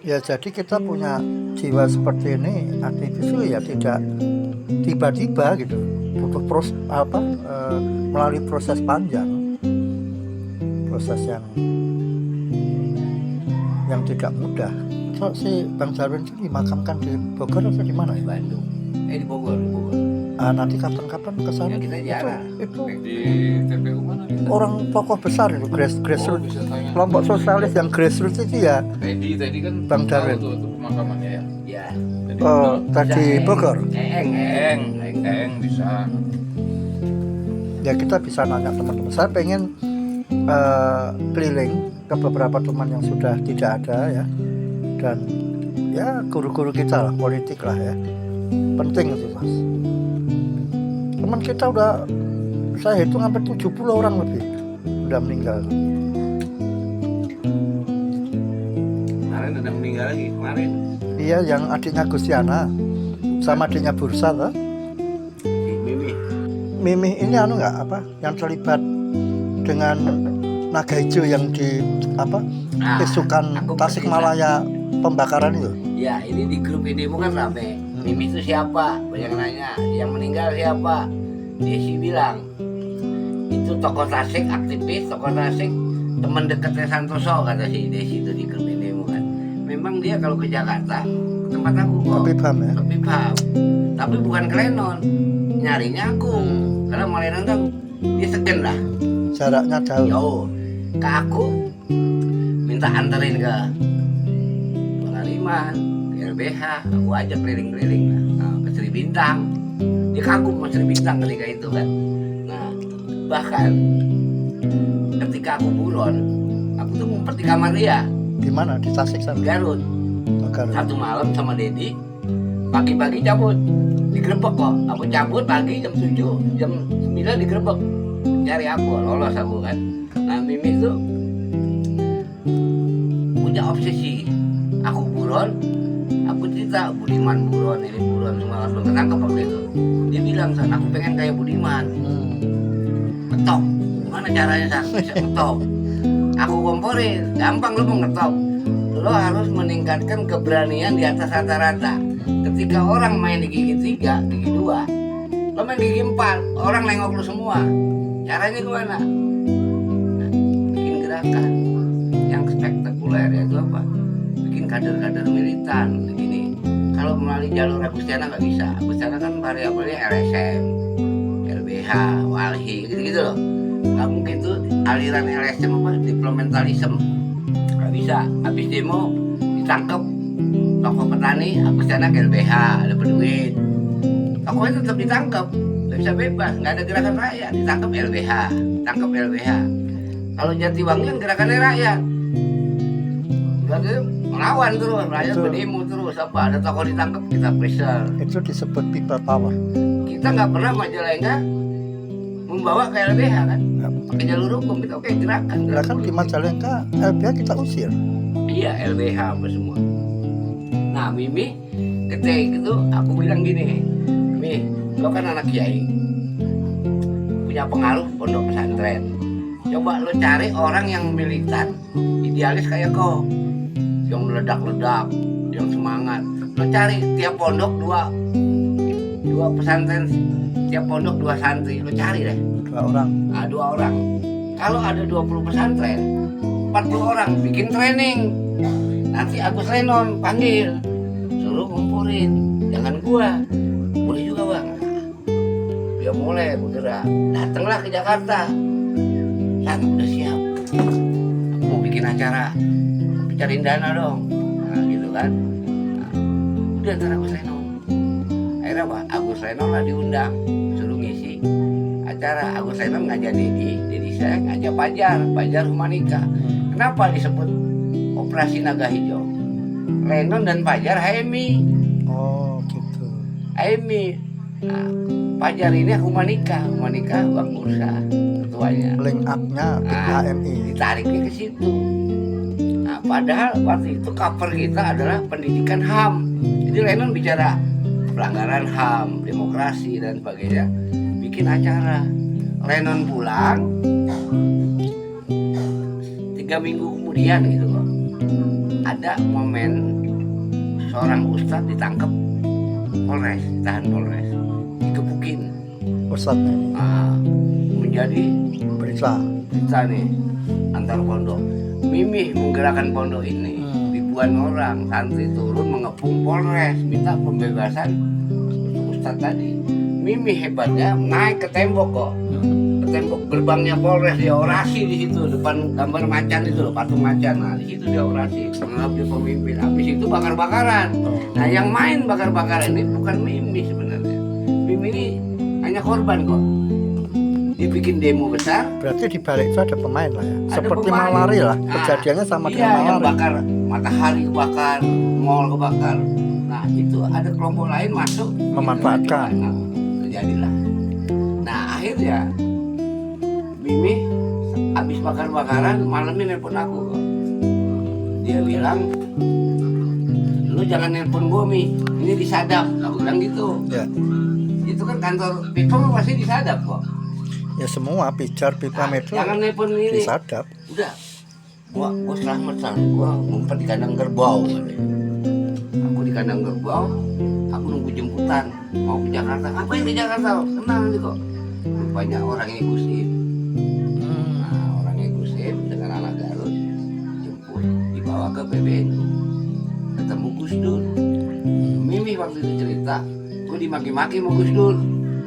Ya jadi kita punya jiwa seperti ini aktivis itu ya tidak tiba-tiba gitu, butuh melalui proses panjang, proses yang tidak mudah. So, si Bang Jarwin itu dimakamkan di Bogor atau di mana? Di Bandung. Di Bogor. Nanti kapan-kapan ke sana. Ya, kita jarang. Itu Di TPU mana? orang tokoh besar itu, grassroots, bisa tanya. kelompok sosialis yang grassroots itu ya. Tadi kan Bang Darwin. tahu tuh pemakamannya ya. Ya. Tadi Bogor. Eng bisa. Ya kita bisa nanya teman-teman. Saya pengen keliling ke beberapa teman yang sudah tidak ada ya, dan ya guru-guru kita lah, politik lah ya, penting itu Mas. Teman kita udah, saya hitung sampai 70 orang lebih udah meninggal. Kemarin ada meninggal lagi kemarin. Iya, yang adiknya Gustiana sama adiknya Bursa tuh. Si Mimi ini nggak apa yang terlibat dengan naga hijau yang di isukan Tasikmalaya pembakaran itu. Ya, ini di grup IDEMO kan rame. Mimi itu siapa? Banyak nanya. Yang meninggal siapa? Desi bilang itu tokoh Tasik, aktivis tokoh Tasik, teman dekatnya Santoso, kata si Desi itu di grup IDEMO kan. Memang dia kalau ke Jakarta ke tempat aku kok. Ke Pipam. Tapi bukan ke Lenon. Nyarinya aku. Karena mau Lenon kan dia segen lah. Jaraknya jauh. Ke aku minta anterin ke Pengaliman, ke LBH, aku ajak keliling-keliling ke Sri Bintang. Dia kagum sama Sri Bintang ketika itu kan. Nah, bahkan ketika aku buron, aku tuh ngumpet di kamar dia. Di mana? Di Tasik sana? Garut. Satu malam sama Dedi, pagi-pagi cabut, digerebek kok. Aku cabut pagi jam 7, jam 9 digerebek. Cari aku, lolos aku kan. Nah, Mimi tuh punya obsesi. Aku buron, aku cerita Budiman buron, ini buron semalam belum ketangkep waktu itu. Dia bilang, San, aku pengen kayak Budiman. Ngetop, gimana caranya San? Bisa ngetop. Aku komporin, gampang lo mau ngetop. Lo harus meningkatkan keberanian di atas rata-rata. Ketika orang main di gigi 3, gigi 2, lo main di gigi 4, orang nengok lo semua. Caranya gimana? Nah, bikin gerakan yang spektakuler, yaitu apa? Bikin kader-kader militan begini. Kalau melalui jalur Agustiana nggak bisa. Agustiana kan variabelnya LSM, LBH, Walhi, gitu-gitu loh. Nggak mungkin tuh aliran LSM apa? Diplomatalisme. Nggak bisa. Habis demo ditangkap tokoh petani, Agustiana ke LBH, dapat duit. Tokohnya tetap ditangkap. Nggak bisa bebas, nggak ada gerakan rakyat, ditangkap LBH, tangkap LBH. Kalau Jatiwangi gerakannya rakyat, berarti melawan terus, rakyat berdemo terus, apa ada tokoh ditangkap kita pressure. Itu disebut people power. Kita nggak pernah Majalengka membawa ke LBH kan, pakai jalur hukum kita oke gerakan di Majalengka LBH kita usir. Iya, LBH apa semua. Nah, Mimi ketika itu aku bilang gini, Mi, lo kan anak kiai, punya pengaruh pondok pesantren. Coba lo cari orang yang militan, idealis kayak kau, yang meledak-ledak, yang semangat. Lo cari tiap pondok dua pesantren, tiap pondok 2 santri. Lo cari deh 2 orang. Nah, 2 orang. Kalau ada 20 pesantren, 40 orang bikin training. Nanti Agus Lenon panggil, suruh ngumpulin, jangan gua. Boleh juga bang. Dia mulai bergerak, datanglah ke Jakarta. San, udah siap. Aku mau bikin acara, tapi cariin dana dong. Nah, gitu kan. Nah, udah ntar Agus Lenon. Akhirnya apa? Agus Lenon lah diundang, suruh ngisi acara. Agus Lenon ngajak Dedi saya ngajak Pajar Humanika. Kenapa disebut Operasi Naga Hijau? Lenon dan Pajar HMI. Oh gitu. HMI. Nah, Pajar ini Humanika Bank Bursa ketuanya. Link up-nya HMI. Ditariknya ke situ. Nah, padahal waktu itu cover kita adalah pendidikan HAM. Jadi Lenon bicara pelanggaran HAM, demokrasi dan sebagainya. Bikin acara. Lenon pulang 3 minggu kemudian gitu loh. ada momen seorang ustadz ditangkap Polres, tahan Polres, dikepukin. Ustadznya ini Nah, menjadi berita. kita nih antar pondok. Mimih menggerakkan pondok ini. Ribuan orang santri turun mengepung Polres minta pembebasan Ustadz tadi. Mimih hebatnya naik ke tembok kok. Ke tembok gerbangnya Polres, dia orasi di situ depan gambar macan itu loh, patung macan. Nah, di situ dia orasi menganggap dia pemimpin. Habis itu bakar-bakaran. Nah, yang main bakar-bakaran ini bukan Mimih sebenarnya. Mimih ini hanya korban kok. Dia bikin demo besar. Berarti di balik itu ada pemain lah ya. Ada Seperti pemain. Malari lah. Nah, Kejadiannya sama iya, dengan yang Malari. bakar matahari kebakar, mall kebakar. Nah, itu ada kelompok lain masuk Memanfaatkan. Nah, terjadilah. Nah, akhirnya Mimi habis bakar-bakaran malamnya nelpon aku kok. Dia bilang, lu jangan nelpon gue Mi, ini disadap. Aku bilang gitu. Ya. Itu kan kantor pipa pasti disadap kok. Ya semua pijar pipa Nah, metro jangan nelpon ini. disadap. Udah, gua selamat sana, gua ngumpet di kandang kerbau. Aku di kandang kerbau, aku nunggu jemputan mau ke Jakarta. Ngapain di Jakarta? Kenal nih kok. Rupanya orangnya Gus Im. Nah, orangnya Gus Im dengan anak Garut jemput, dibawa ke PBNU. Ketemu Gus Dur. Mimi waktu itu cerita, gua dimaki-maki sama Gus Dur.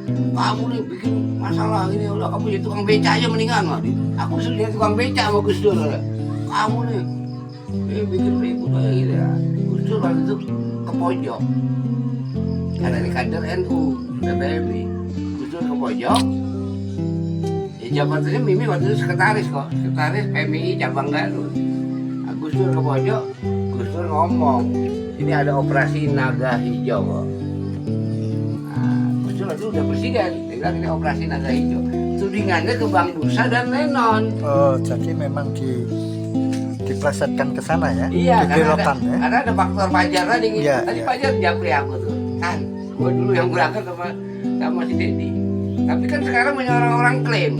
Kamu nih bikin masalah ini, udah kamu jadi tukang beca aja mendingan mah. Aku suruh jadi tukang beca sama Gus Dur. Kamu nih bikin ribut kayak gitu ya. Gus Dur waktu itu ke pojok. Karena ini kader NU, PBMI. Gus Dur ke pojok. Ya jabatannya Mimi waktu itu sekretaris kok, sekretaris PMI cabang Garut. Nah, Gus Dur ke pojok, Gus Dur ngomong, ini ada operasi naga hijau kok. Itu udah presiden, dia bilang ini operasi naga hijau. Tudingannya ke Bang Nusa dan Lenon. Oh, jadi memang diplesetkan ke sana ya? Iya, Dibelokkan ya? karena ada faktor Fajar tadi. Iya, Tadi iya. Fajar japri aku tuh, kan? Gue dulu yang berangkat sama si Dedi. Tapi kan sekarang banyak orang-orang klaim,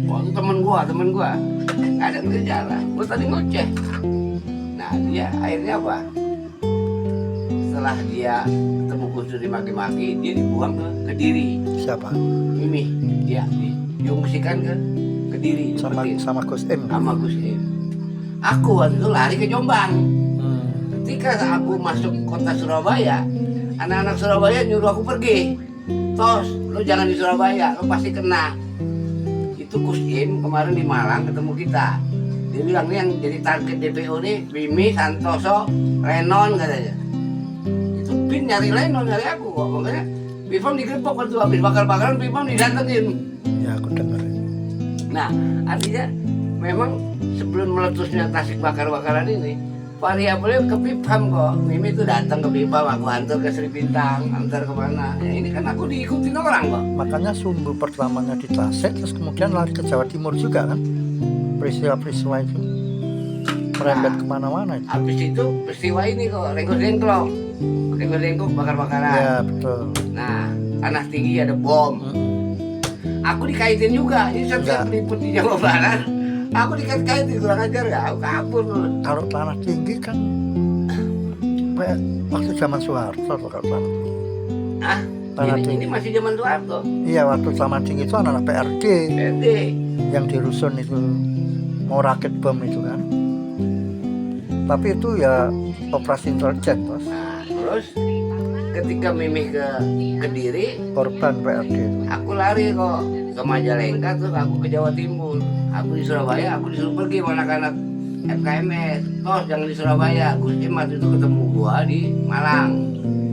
wah itu temen gua, nggak ada gejala. Gua tadi ngoceh. Nah dia akhirnya apa? Setelah dia ketemu Gus Dur dimaki-maki, dia dibuang ke Kediri. Siapa? Mimi, dia diungsikan ke Kediri. Sama Gus Im. Sama Gus Im. Aku waktu itu lari ke Jombang. Ketika aku masuk kota Surabaya, anak-anak Surabaya nyuruh aku pergi. Tos, lu jangan di Surabaya, lu pasti kena. Itu Gus Im kemarin di Malang ketemu kita. Dia bilang nih yang jadi target DPO nih Mimi, Santoso, Lenon katanya. Itu Bin nyari Lenon, nyari aku kok. Makanya Bifam digerebek waktu habis bakar-bakaran, Bifam didatengin. Ya aku dengar. Nah, artinya memang sebelum meletusnya Tasik bakar-bakaran ini, variabelnya ke Bifam kok. Mimi itu datang ke Bifam, aku antar ke Sri Bintang, antar kemana. Ya ini kan aku diikutin orang kok. Makanya sumbu pertamanya di Tasik, terus kemudian lari ke Jawa Timur juga kan? Peristiwa-peristiwa itu merembet kemana-mana itu. Habis itu peristiwa ini kok, Renggos-Dengklok bakar-bakaran. Ya betul. Nah, tanah tinggi ada bom. Aku dikaitin juga, ini setiap liput di Jawa Barat. Aku dikait-kaitin, kurang ajar ya, aku kabur. Kalau tanah tinggi kan kayak waktu zaman Soeharto atau kalau tanah tinggi. Ah, Tanah ini tinggi. masih zaman Soeharto. Iya, waktu tanah tinggi itu anak-anak PRD PRD. yang di rusun itu mau rakit bom itu kan. Tapi itu ya operasi intelijen bos. Nah, terus ketika Mimi ke Kediri, Korban PRD itu. aku lari kok ke Majalengka, terus aku ke Jawa Timur. Aku di Surabaya, aku disuruh pergi sama anak-anak FKMS. Tos jangan di Surabaya. Gus Im waktu itu ketemu gua di Malang.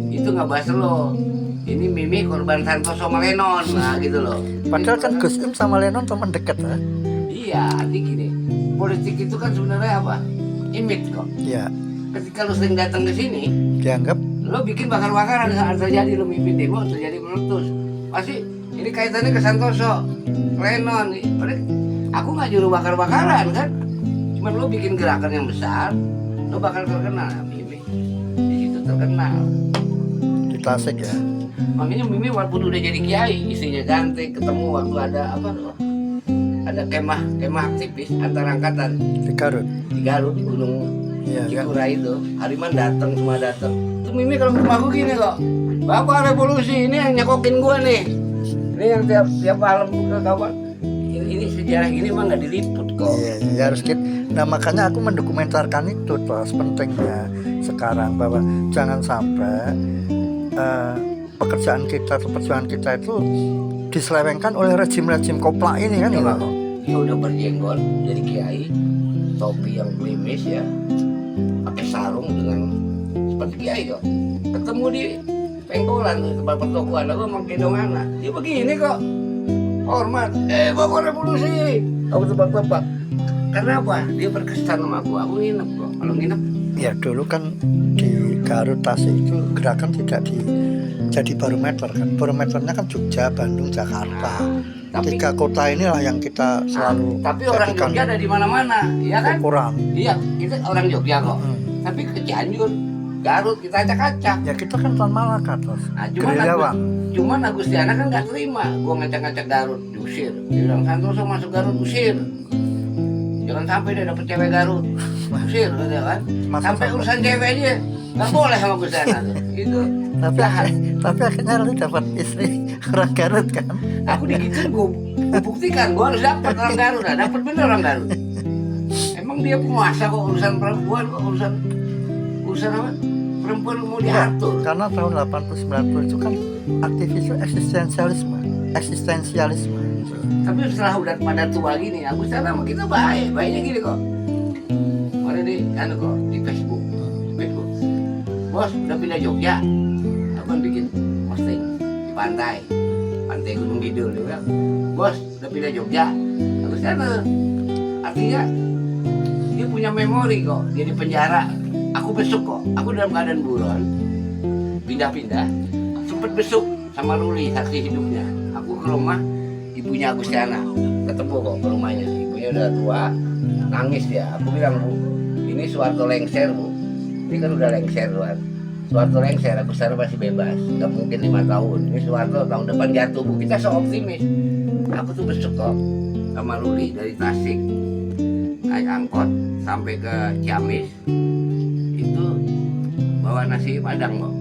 Itu nggak bahas lo. Ini Mimi korban Santoso sama Lenon, nah gitu loh. Padahal kan Gus Im sama Lenon teman dekat ya. Iya, arti gini. Politik itu kan sebenarnya apa? Image kok. Iya, Ketika lu sering datang ke sini, dianggap lo bikin bakar-bakaran saat terjadi lo mimpin demo terjadi meletus pasti ini kaitannya ke Santoso, Lenon. Padahal aku nggak juru bakar-bakaran kan, cuma lo bikin gerakan yang besar, lo bakal terkenal. Mimi di situ terkenal. di Tasik ya. Makanya Mimi walaupun udah jadi kiai, istrinya ganteng, ketemu waktu ada apa tuh? Ada kemah aktivis antar angkatan Di Garut. di Garut, di Gunung Iya, kan? Cikura itu, Hariman datang, semua datang. Tuh Mimi kalau ke rumahku gini kok, Bapak Revolusi ini yang nyekokin gua nih. Ini yang tiap malam ke kawan. Ini sejarah gini mah nggak diliput kok. Iya, ya harus gitu. Nah makanya aku mendokumentarkan itu terus pentingnya sekarang bahwa jangan sampai pekerjaan kita atau perjuangan kita itu diselewengkan oleh rejim-rejim koplak ini kan ya Pak? Dia udah berjenggot jadi kiai, topi yang klimis ya, pakai sarung dengan seperti kiai kok. Ketemu di pengkolan di tempat pertokoan, aku emang gendong anak. Dia begini kok, hormat. Bapak Revolusi, aku tebak-tebak. Karena apa? Dia berkesan sama aku nginep kok. Kalau nginep, Ya dulu kan di Garut Tasik itu gerakan tidak jadi barometer kan. Barometernya kan Jogja, Bandung, Jakarta. tapi 3 kota inilah yang kita selalu tapi orang jadikan Jogja ada di mana-mana, ya kan? ukuran. Iya, kita orang Jogja kok. Tapi ke Cianjur, Garut kita acak-acak. Ya kita kan Tuan Malaka terus. Nah, Gerilyawan. cuman Agustiana kan nggak terima. Gua ngacak-ngacak Garut, diusir. Dia bilang Santoso masuk Garut, usir. Jangan sampai dia dapet cewek Garut, usir, gitu kan? Sampai urusan cewek aja nggak boleh sama Agustiana tuh. Itu Tapi akhirnya Ruli dapat istri orang Garut kan. aku digituin, gua buktikan, gua harus dapat orang Garut, nah, dapat bener orang Garut. Emang dia penguasa kok, urusan perempuan kok, urusan apa? Perempuan mau diatur. Karena tahun 80-90 itu kan aktivis itu eksistensialisme. Tapi setelah udah pada tua gini, Agustiana sama kita baiknya gini kok. Mana di kok di Facebook. Bos udah pindah Jogja, abang bikin posting di pantai Gunung Kidul dia bilang, bos udah pindah Jogja. Agustiana artinya dia punya memori kok. Dia di penjara, aku besuk kok. Aku dalam keadaan buron, pindah-pindah, sempet besuk sama Ruli saksi hidupnya. Aku ke rumah ibunya Agustiana, ketemu kok ke rumahnya. Ibunya udah tua, nangis dia. Aku bilang, Bu, ini Soeharto lengser, Bu. Ini kan udah lengser tuan. Soeharto lengser, Agustiana masih bebas. Gak mungkin 5 tahun. Ini Soeharto tahun depan jatuh, Bu. Kita so optimis. Aku tuh besok kok sama Ruli dari Tasik naik angkot sampai ke Ciamis. Itu bawa nasi padang kok.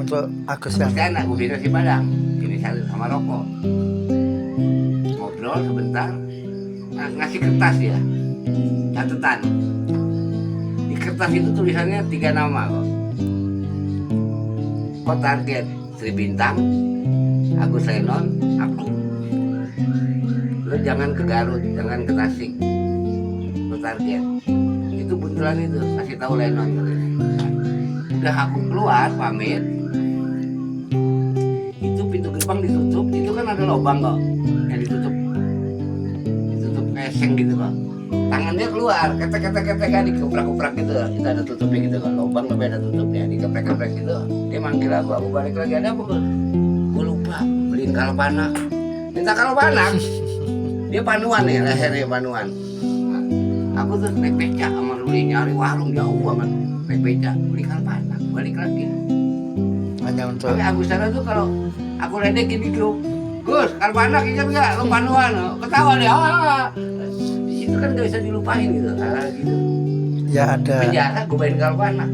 Untuk Agustiana. Agustiana, gue beli nasi padang. Ini sama rokok. Ngobrol sebentar, ngasih kertas ya, catatan. Di kertas itu tulisannya 3 nama kok. Kok target Sri Bintang, Agus Lenon, aku. Lo jangan ke Garut, jangan ke Tasik. Lo target. Itu buntulan itu, kasih tahu Lenon. Udah aku keluar pamit. Itu pintu gerbang ditutup, itu kan ada lubang kok. Yang ditutup keseng gitu kok. Tangannya keluar, ketek-ketek kan dikeprak-keprak gitu. Kita ada tutupnya gitu kok. Lubang tapi ada tutupnya, dikeprek-keprek gitu. Dia manggil aku balik lagi, ada apa kok? Gue lupa beliin kalpanak. Minta kalpanak. Dia panuan ya, lehernya panuan. Nah, aku tuh naik becak sama Ruli nyari warung jauh banget. Naik becak, beli kalpanak, balik lagi. Hanya untuk Tapi Agustiana tuh kalau aku ledekin di grup, Gus, kalpanak ingat nggak? Lo panuan, ketawa deh. Itu kan nggak bisa dilupain gitu, gitu. ya ada Penjara gue main kalpanak.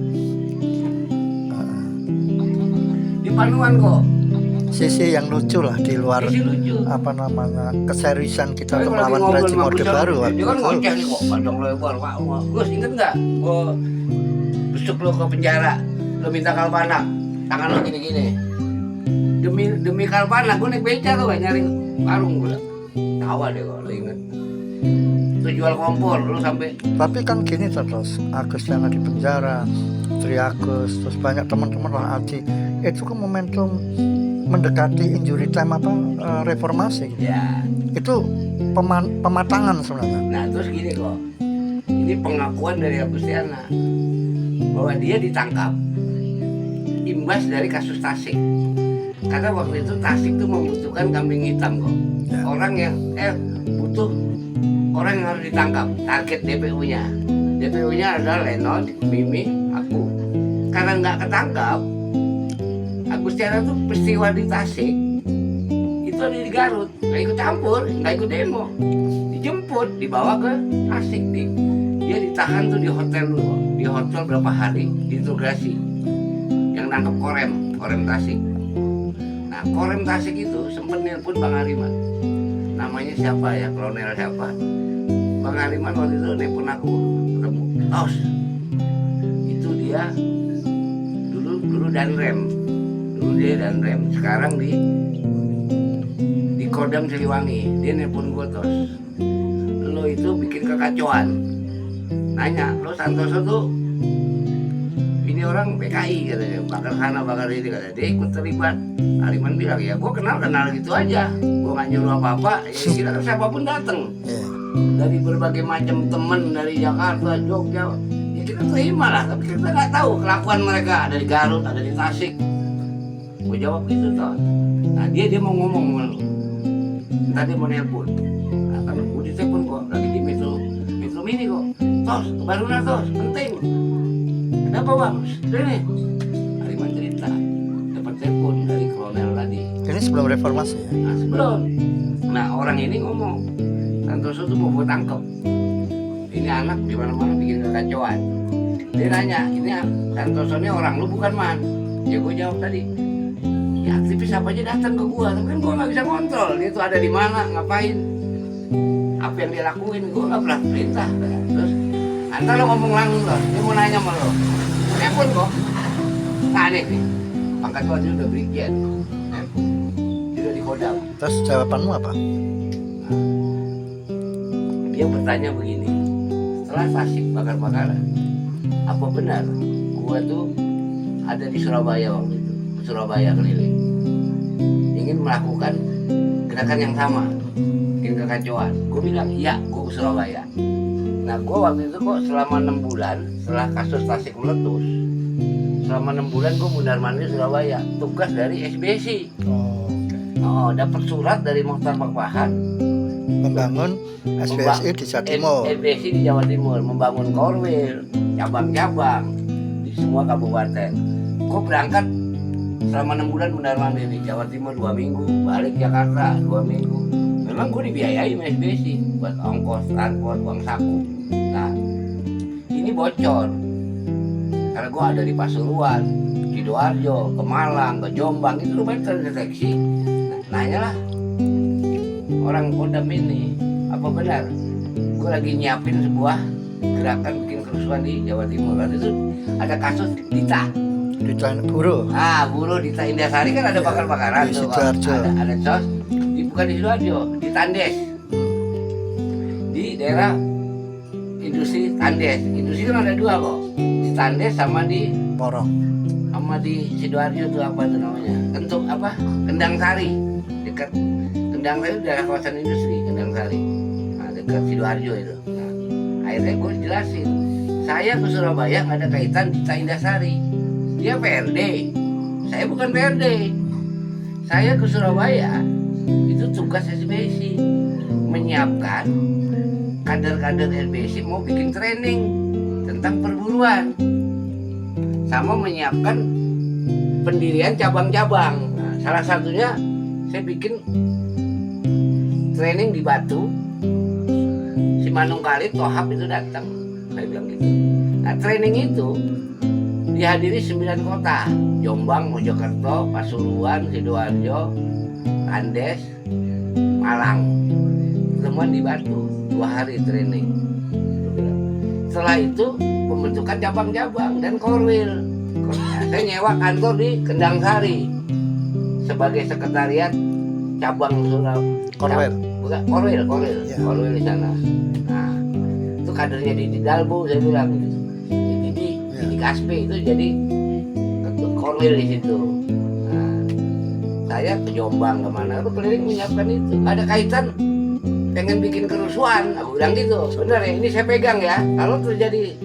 Di panuan kok. sisi yang lucu lah di luar Isi lucu. apa namanya keseriusan kita Tapi untuk kalau lagi melawan ngobrol rejim sama orde Gus, baru waktu dia kan itu. ngoceh nih kok, panjang lebar. Gus inget nggak? Gue besuk lo ke penjara, lo minta kalpanak, tangan lo gini-gini. Demi kalpanak, gue naik beca tuh gak nyari warung gue. Tawa deh kok, lo inget. Lo jual kompor, lo sampai Tapi kan gini terus Agustiana di penjara, Tri Agus, terus banyak teman-teman lah Adi. Itu kan momentum mendekati injury time reformasi. ya. Itu pematangan sebenarnya. Nah terus gini kok, ini pengakuan dari Agustiana bahwa dia ditangkap imbas dari kasus Tasik. Karena waktu itu Tasik tuh membutuhkan kambing hitam kok. Ya. Orang yang butuh orang yang harus ditangkap. Target DPU-nya. DPU-nya adalah Lenon, Mimi, aku. Karena nggak ketangkap, Agustiana tuh peristiwa di Tasik itu ada di Garut, nggak ikut campur, nggak ikut demo, dijemput, dibawa ke Tasik, Dia ditahan tuh di hotel dulu, di hotel berapa hari, diinterogasi. Yang nangkep Korem Tasik. Nah, Korem Tasik itu sempet nelpon Bang Hariman. Namanya siapa ya, kolonel siapa. Bang Hariman waktu itu nelpon aku, ketemu. Tos, itu dia dulu Danrem. Dulu dia Danrem, sekarang di Kodam Siliwangi. Dia nelpon gue, Tos. Lo itu bikin kekacauan. Nanya, lo Santoso tuh ini orang PKI katanya, bakar sana bakar ini katanya. Dia ikut terlibat. Hariman bilang, ya gue kenal gitu aja, gue gak nyuruh apa-apa, ya kira siapapun datang. Iya. Dari berbagai macam temen dari Jakarta, Jogja, ya kita terima lah, tapi kita nggak tahu kelakuan mereka. Ada di Garut, ada di Tasik. Gue jawab gitu, Tos. Nah dia mau ngomong sama lu, ntar dia mau nelpon. Nah kan gue ditelepon kok, lagi di Metro Mini kok. Tos, baru Tos, penting. Ada apa bang? Ini Hariman cerita, dapat telepon dari kolonel tadi. Ini sebelum reformasi ya. Nah sebelum, nah orang ini ngomong, Santoso tuh mau gue tangkep. Ini anak di mana-mana bikin kekacauan. Dia nanya, ini Santoso ini orang lu bukan man? Ya gue jawab tadi, ya aktivis apa aja datang ke gue, tapi kan gue nggak bisa kontrol. Dia tuh ada di mana, ngapain, apa yang dia lakuin, gue nggak pernah perintah. Terus, antar lo ngomong langsung loh, dia mau nanya sama lo. Telepon kok, nah nih, pangkat waktu udah brigjen, dia udah di Kodam. Terus jawabanmu apa? Dia bertanya begini, setelah Tasik bakar-bakaran, apa benar gua tuh ada di Surabaya waktu itu, Surabaya keliling, ingin melakukan gerakan yang sama, bikin kekacauan. Gue bilang iya, gue ke Surabaya. Nah gue waktu itu kok selama 6 bulan setelah kasus Tasik meletus, selama 6 bulan gue mundar-mandir Surabaya, tugas dari SBSI. Oh, dapat surat dari Mokhtar Pakpahan Membangun SBSI di Jawa Timur. SBSI di Jawa Timur, membangun korwil, cabang-cabang di semua kabupaten. Gue berangkat selama 6 bulan mundar-mandir di Jawa Timur 2 minggu, balik Jakarta 2 minggu. Memang gue dibiayai sama SBSI buat ongkos, transport, uang saku. Nah, ini bocor karena gue ada di Pasuruan, Sidoarjo, ke Malang, ke Jombang, itu lumayan terdeteksi. Nanyalah orang Kodam ini, apa benar gue lagi nyiapin sebuah gerakan bikin kerusuhan di Jawa Timur. Waktu itu ada kasus Dita buruh. Buruh Dita Indah-Sari kan ada Ya, bakar-bakaran di tuh. Sidoarjo. Ada sos, bukan di Sidoarjo, di Tandes, di daerah industri Tandes. Industri kan ada 2 kok, di Tandes sama di Sidoarjo tuh apa tuh namanya? Kendang Sari. Dekat Kendang Sari itu daerah kawasan industri Kendang Sari. Nah, dekat Sidoarjo itu. Nah, akhirnya gue jelasin, saya ke Surabaya nggak ada kaitan Dita Indah-Sari. Dia PRD, saya bukan PRD. Saya ke Surabaya itu tugas SBSI, menyiapkan kader-kader SBSI mau bikin training tentang perburuan, sama menyiapkan pendirian cabang-cabang. Nah, salah satunya saya bikin training di Batu, si Manungkalit Tohab itu datang, saya bilang gitu. Nah training itu dihadiri 9 kota, Jombang, Mojokerto, Pasuruan, Sidoarjo, Tandes, Malang, temuan di Batu, 2 hari training. Setelah itu pembentukan cabang-cabang dan korwil. Saya nyewa kantor di Kendang Sari sebagai sekretariat cabang Korwil. Bukan korwil, Ya. korwil di sana. Nah, itu kadernya di Dalbo, saya bilang. Di Kaspe itu jadi korwil di situ. Nah, saya ke Jombang kemana, aku keliling menyiapkan itu. Ada kaitan pengen bikin kerusuhan, aku bilang gitu. Benar ya, ini saya pegang ya. Kalau terjadi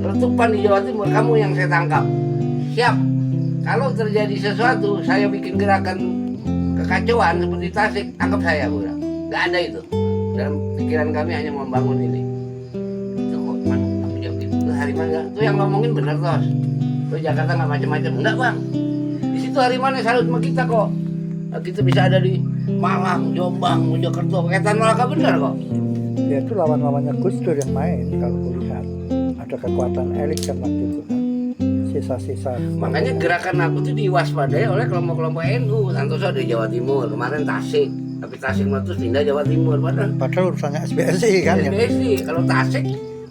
letupan di Jawa Timur, kamu yang saya tangkap. Siap. Kalau terjadi sesuatu, saya bikin gerakan kekacauan seperti Tasik, tangkap saya, aku bilang. Gak ada itu. Dalam pikiran kami hanya membangun ini. Itu kok, aku jawab gitu. Hariman itu yang ngomongin bener, Tos. Lo Jakarta nggak macam-macam, enggak bang. Di situ Hariman yang salut sama kita kok. Nah, kita bisa ada di Malang, Jombang, Mojokerto, Wetan Malaka bener kok. Ya itu lawan-lawannya Gus Dur yang main kalau kulihat. Ada kekuatan elit kan waktu itu kan. Sisa-sisa. Makanya gerakan aku tuh diwaspadai oleh kelompok-kelompok NU. Santoso di Jawa Timur, kemarin Tasik. Tapi Tasik meletus pindah Jawa Timur. Padahal urusannya SBSI kan ya. SBSI. Kalau Tasik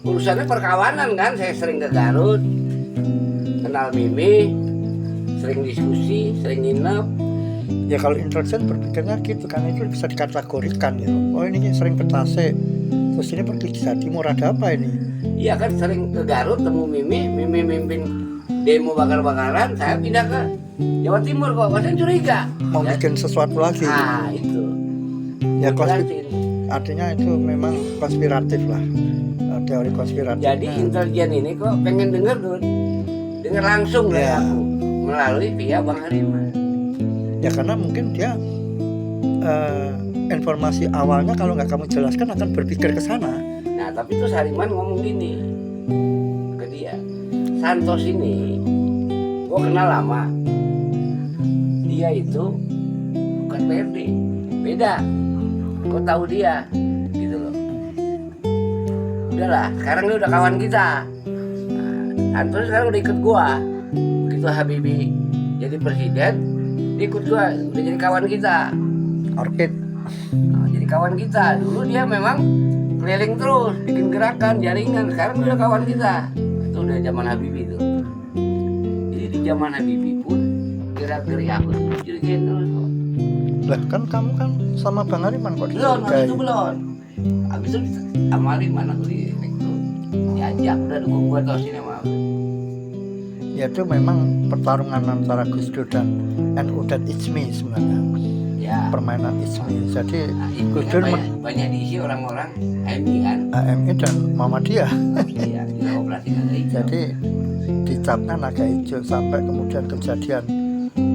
urusannya perkawanan kan. Saya sering ke Garut, kenal Mimi, sering diskusi, sering nginep. Ya kalau intelijen berpikirnya gitu kan, itu bisa dikategorikan gitu. Oh ini sering ke Tasik, terus ini pergi ke Jawa Timur, ada apa ini? Iya kan sering ke Garut temu Mimi mimpin demo bakar-bakaran, saya pindah ke Jawa Timur kok, saya curiga. Mau bikin sesuatu lagi. Ah itu. Ya Jelasin. artinya itu memang konspiratif lah, teori konspiratif. Jadi intelijen ini kok pengen denger langsung dari Ya. aku melalui via Bang Hariman. Ya karena mungkin dia informasi awalnya kalau nggak kamu jelaskan akan berpikir ke sana. Nah tapi terus Hariman ngomong gini ke dia, Santos ini gue kenal lama, dia itu bukan PRD, beda, gue tahu dia gitu loh. Udahlah sekarang dia udah kawan kita. Nah, Santos sekarang udah ikut gue, begitu Habibie jadi presiden dia ikut gue, udah jadi kawan kita. Orchid. Nah, jadi kawan kita. Dulu dia memang keliling terus, bikin gerakan, jaringan. Sekarang dia udah kawan kita. Itu udah zaman Habibie tuh. Jadi di zaman Habibie pun gerak-gerik aku tuh curigain terus kok. Lah kan kamu kan sama Bang Hariman kok Belum, waktu itu dicurigai. belum. Habis itu sama Hariman aku di itu diajak, udah dukung gua terus ini sama aku. Ya itu memang pertarungan antara Gus Dur dan NU dan IJMI sebenarnya, Ya. permainan IJMI. Jadi Nah, ini Gus kan Dur banyak diisi orang-orang AMI kan. AMI dan Muhammadiyah. Iya, kita operasi naga hijau. Jadi dicapkan naga hijau sampai kemudian kejadian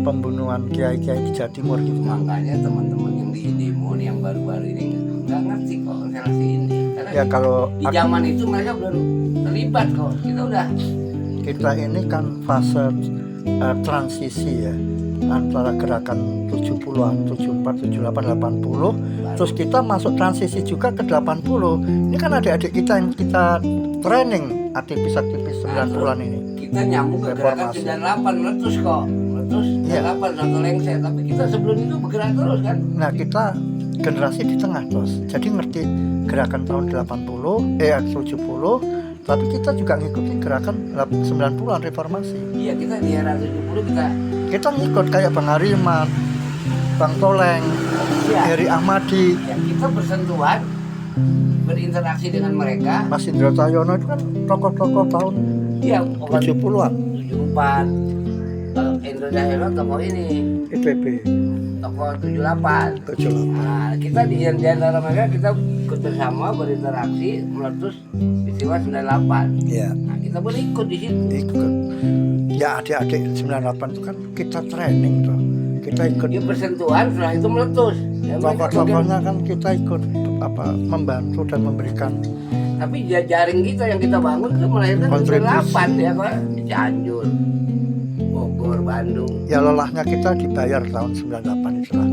pembunuhan kiai-kiai di Jawa Timur gitu. Makanya teman-teman yang di demo nih yang baru-baru ini nggak ngerti kok relasi ini. Karena Ya kalau di zaman itu mereka belum terlibat kok. Kita udah kita ini kan fase transisi ya antara gerakan 70-an, 74, 78, 80, terus kita masuk transisi juga ke 80. Ini kan adik-adik kita yang kita training aktivis-aktivis 90-an ini. kita nyambung ke gerakan Reformasi. 98 meletus kok. Meletus Iya. 98 satu lengser. Tapi kita sebelum itu bergerak terus kan. Nah kita generasi di tengah terus, jadi ngerti gerakan tahun 70, tapi kita juga ngikutin gerakan 90-an reformasi. Iya kita di era 70 Kita ngikut kayak Bang Hariman, Bang Toleng, Iya. Heri Ahmadi, ya kita bersentuhan berinteraksi dengan mereka. Mas Indra Cahyono itu kan tokoh-tokoh tahun Iya, 70-an 74. Kalau Indro Cahyono tokoh ini, ITB tokoh 78. 78. Nah, kita di antara mereka kita ikut bersama berinteraksi meletus peristiwa 98. Ya, Nah, kita boleh ikut di situ. ikut. Ya adik-adik 98 itu kan kita training tuh. Kita ikut Dia bersentuhan setelah itu meletus. Ya, mereka tokoh-tokohnya kan kita ikut membantu dan memberikan. tapi jaring kita yang kita bangun itu melahirkan Kontribusi. 98 ya Pak. Di Cianjur, Bogor, Bandung. Ya lelahnya kita dibayar tahun 98 itulah.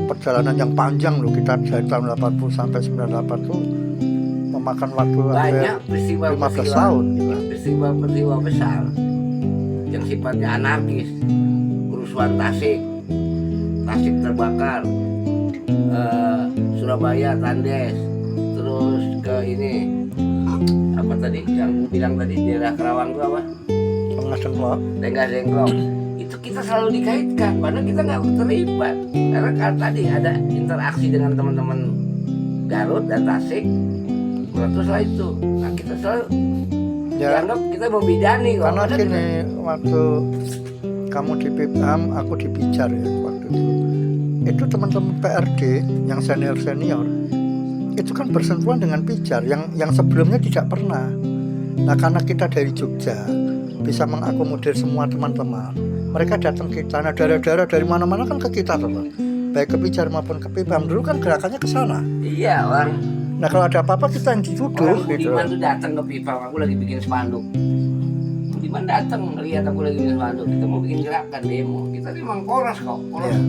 Perjalanan yang panjang loh, kita dari tahun 80 sampai 98 tuh memakan waktu hampir Banyak 15 tahun gitu. peristiwa besar yang sifatnya anarkis, kerusuhan Tasik terbakar, Surabaya tandes, terus ke ini apa tadi yang bilang tadi daerah Kerawang itu apa? Lenggah Dengklok. Itu kita selalu dikaitkan, padahal kita nggak terlibat karena kan tadi ada interaksi dengan teman-teman Garut dan Tasik, meletuslah itu. Nah kita selalu Ya, dianggap kita membidani kok. karena Padahal gini, waktu kamu di PIPAM, aku di Pijar ya waktu itu teman-teman PRD yang senior itu kan bersentuhan dengan Pijar yang sebelumnya tidak pernah. Nah karena kita dari Jogja bisa mengakomodir semua teman-teman, mereka datang ke kita. Nah daerah-daerah dari mana-mana kan ke kita teman, baik ke Pijar maupun ke PIPAM. Dulu kan gerakannya ke sana. iya orang Nah kalau ada apa-apa kita yang dituduh gitu. Budiman tuh datang ke PIPAM, aku lagi bikin spanduk. Budiman datang lihat aku lagi bikin spanduk, kita mau bikin gerakan demo. Kita memang poros kok, poros Iya.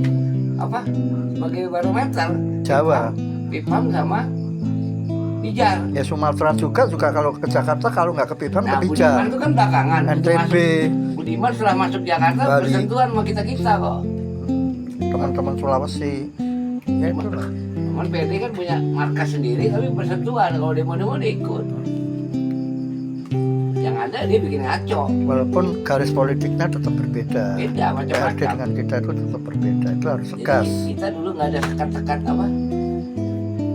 apa sebagai barometer Jawa. PIPAM sama Pijar. Ya Sumatera juga kalau ke Jakarta kalau nggak ke Pipan Nah, ke Budiman Pijar. itu kan belakangan. NTB, Budiman setelah masuk Jakarta Bali. bersentuhan sama kita kok. teman-teman Sulawesi. Ya itu lah. Cuman PD kan punya markas sendiri tapi bersentuhan, kalau demo-demo dia ikut. Yang ada dia bikin ngaco. Walaupun garis politiknya tetap berbeda. Beda PRD macam-macam. dengan kita itu tetap berbeda. Itu harus tegas. Jadi kita dulu nggak ada sekat-sekat apa?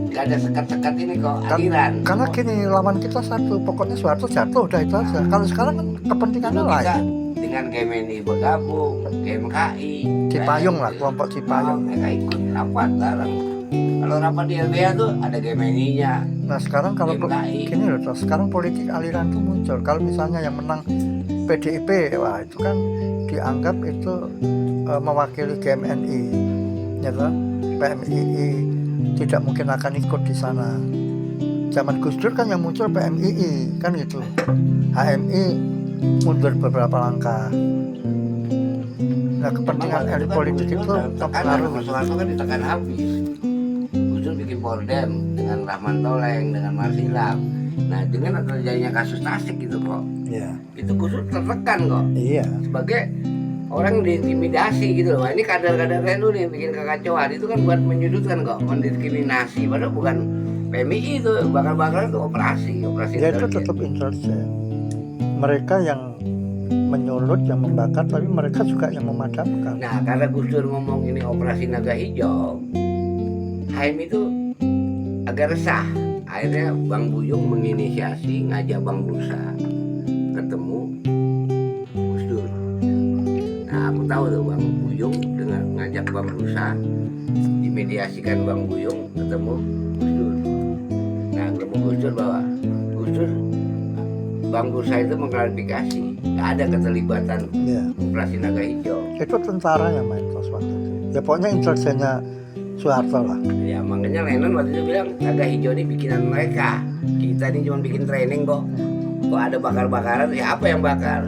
Nggak ada sekat-sekat ini kok Kan- aliran. Karena gini, lawan kita satu, pokoknya Soeharto jatuh, udah itu aja. Kalau sekarang kan kepentingannya Dulu kita lain. dengan GMNI bergabung, GMKI, Cipayung lah, kelompok Cipayung. Mereka ikut rapat bareng. Kalau rapat di LBH tuh ada GMNI-nya. Nah sekarang kalau GMKI. gini loh, Tos, sekarang politik aliran itu muncul. Kalau misalnya yang menang PDIP, wah itu kan dianggap itu mewakili GMNI, ya toh? PMII tidak mungkin akan ikut di sana. Zaman Gus Dur kan yang muncul PMII kan gitu. HMI mundur beberapa langkah. Nah kepentingan elit politik itu mempengaruhi. Mas Soeharto kan ditekan habis. Gus Dur bikin Pordem dengan Rahman Toleng, dengan Marsilam. Nah dengan terjadinya kasus Tasik gitu kok. Iya. Itu Gus Dur tertekan kok. Iya. Sebagai orang diintimidasi gitu loh. Wah, ini kadar-kadar NU nih bikin kekacauan. Itu kan buat menyudutkan kok, mendiskriminasi. Padahal bukan PMI itu, bakal-bakal itu operasi Dia itu intelijen. tetap intelijen. Mereka yang menyulut, yang membakar, tapi mereka juga yang memadamkan. Nah, karena Gus Dur ngomong ini operasi naga hijau, HM itu agak resah. Akhirnya Bang Buyung menginisiasi ngajak Bang Brusa ketemu Gus Dur. Nah, aku tahu tuh Bang Buyung dengan ngajak Bang Brusa, dimediasikan Bang Buyung ketemu Gus Dur. Nah, ketemu Gus Dur bahwa Gus Dur, Bang Brusa itu mengklarifikasi nggak ada keterlibatan Ya. operasi naga hijau. Itu tentara yang main tos waktu itu. Ya pokoknya intelijennya Soeharto lah. Ya makanya Lennon waktu itu bilang naga hijau ini bikinan mereka. Kita ini cuma bikin training kok. Kok ada bakar-bakaran, ya apa yang bakar?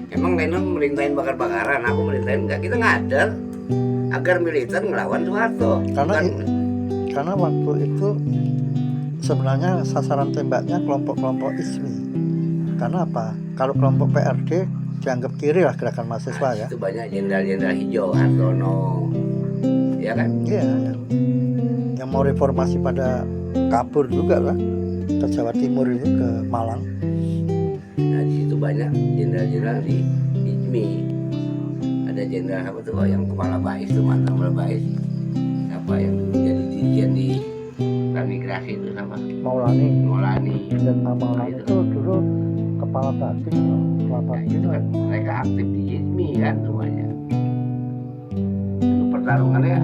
Emang Lennon merintahin bakar-bakaran, aku merintahin enggak. Kita ngader agar militer ngelawan Soeharto. Karena Bukan- Karena waktu itu sebenarnya sasaran tembaknya kelompok-kelompok ISMI. Karena apa? Kalau kelompok PRD dianggap kiri lah gerakan mahasiswa ya. itu banyak jenderal-jenderal hijau, Hartono, ya kan? Iya, yang mau reformasi pada kabur juga lah ke Jawa Timur itu, ke Malang. Nah di situ banyak jenderal-jenderal di ISMI. Ada jenderal apa tuh yang kepala bais tuh, mantan kepala bais. Siapa yang dulu jadi dirjen di transmigrasi itu sama Maulani Maulani. dan Maulani itu dulu kepala batin, kepala Nah, batin itu kan mereka aktif di ISMI kan semuanya. Itu pertarungannya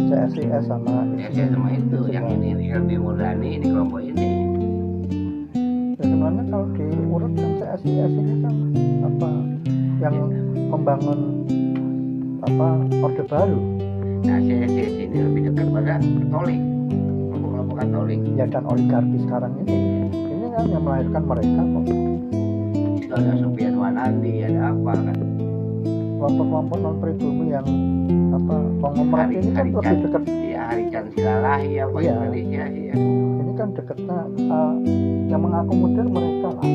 CSIS sama ya saya sama itu, yang ini LB Murdani, ini kelompok ini. Ya, sebenarnya kalau diurut kan CSIS ini kan apa yang membangun apa Orde Baru Nah CSIS ini lebih dekat pada Katolik, kelompok-kelompok Katolik. ya, dan oligarki sekarang ini kan yang melahirkan mereka kok. Itu ada Sofian Wanandi, ada apa kan? Kelompok-kelompok non pribumi yang apa konglomerat ini kan lebih dekat. Ya Harican Silalahi apa Iya. Indonesia ya. Ini kan dekatnya yang mengakomodir mereka lah.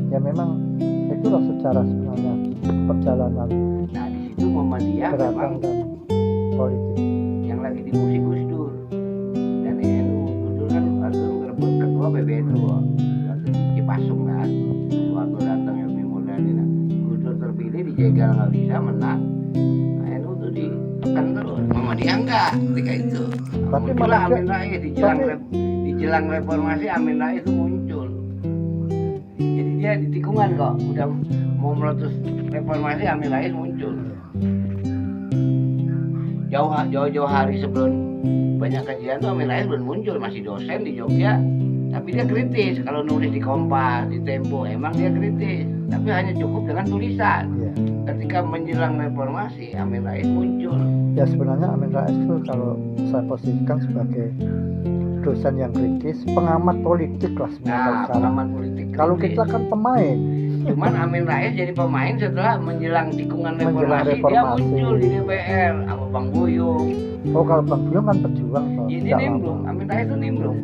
Ya memang itulah sejarah sebenarnya perjalanan Nah di situ Muhammadiyah gerakan memang dan politik. yang lagi dimusi Gus Dur dan NU. Gus Dur kan waktu itu ngerebut ketua PBNU waktu di Cipasung kan. Waktu datang yang Murdani, nah Gus Dur terpilih, dijegal nggak bisa menang. Nah, NU tuh ditekan terus, Muhammadiyah enggak ketika itu. Tapi Muncullah malah Amin Rais tapi- di jelang reformasi, Amin Rais itu muncul. Jadi dia di tikungan kok, udah mau meletus reformasi, Amin Rais muncul. Jauh-jauh hari sebelum banyak kajian tuh Amin Rais belum muncul, masih dosen di Jogja. Tapi dia kritis, kalau nulis di Kompas, di Tempo, emang dia kritis. Tapi hanya cukup dengan tulisan. Ya. Ketika menjelang reformasi, Amin Rais muncul. Ya sebenarnya Amin Rais itu kalau saya posisikan sebagai dosen yang kritis, pengamat politik lah sebenarnya Nah, sekarang. pengamat politik. Kalau kritis. kita kan pemain, Cuman Amin Rais jadi pemain setelah menjelang tikungan Menjelang reformasi, dia reformasi. muncul di DPR sama Bang Buyung. oh kalau Bang Buyung kan pejuang toh. Jadi tidak nimbrung, lama. Amin Rais itu nimbrung.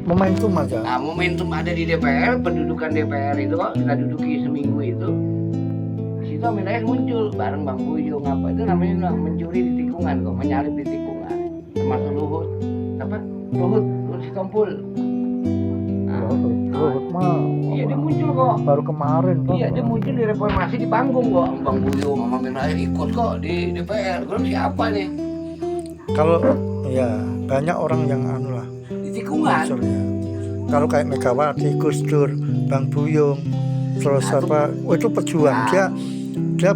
Momentum aja. Nah, momentum ada di DPR, pendudukan DPR itu kok kita duduki seminggu itu. Di situ Amin Rais muncul bareng Bang Buyung apa itu namanya mencuri di tikungan kok, menyalip di tikungan. Termasuk Luhut, apa? Luhut Sitompul. Nah, Luhut mah iya dia muncul kok. baru kemarin kan. Iya dia muncul di reformasi di panggung kok. Bang Buyung sama Amin Rais ikut kok di DPR. Kalau siapa nih? Kalau ya banyak orang yang anu lah Di tikungan. unsurnya. Kalau kayak Megawati, Gus Dur, Bang Buyung, terus Nah, apa? Oh itu pejuang. Nah. Dia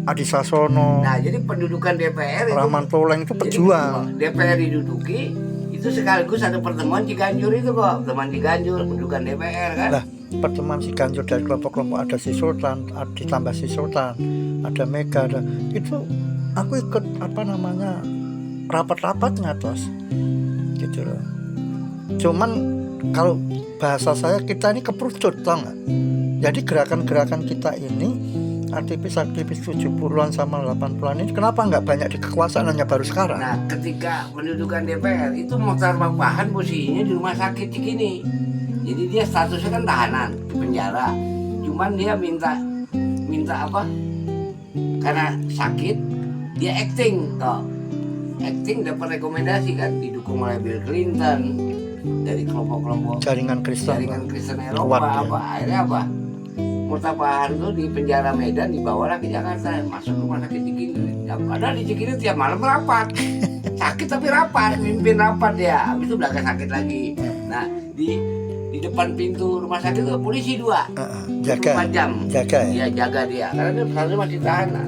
Adi Sasono, Nah, jadi pendudukan DPR itu Rahman Toleng itu jadi pejuang. DPR diduduki itu sekaligus ada pertemuan Ciganjur itu kok, teman Ciganjur pendudukan DPR kan. Lah, pertemuan si Ganjar dari kelompok-kelompok ada si Sultan, ditambah si Sultan, ada Mega, ada itu aku ikut apa namanya rapat-rapatnya tos, gitu loh. Cuman kalau bahasa saya kita ini keperucut tau nggak? Jadi gerakan-gerakan kita ini aktivis-aktivis 70-an sama 80-an ini kenapa nggak banyak di kekuasaan hanya baru sekarang? Nah, ketika pendudukan DPR itu Mokhtar Pakpahan posisinya di rumah sakit Cikini. Jadi dia statusnya kan tahanan di penjara. Cuman dia minta apa? Karena sakit dia acting kok. Acting dapat rekomendasi kan didukung oleh Bill Clinton dari kelompok-kelompok Jaringan Kristen. Kristen Kuat Eropa dia. apa akhirnya apa? Mokhtar Pakpahan tuh di penjara Medan dibawalah ke Jakarta, masuk rumah sakit Cikini. Ya, padahal di Cikini tiap malam rapat, sakit tapi rapat, mimpin rapat ya. Habis itu belakang sakit lagi. Nah di depan pintu rumah sakit itu polisi 2, Jaga, 24 jam. jaga ya. Dia jaga dia, karena dia seharusnya masih tahanan.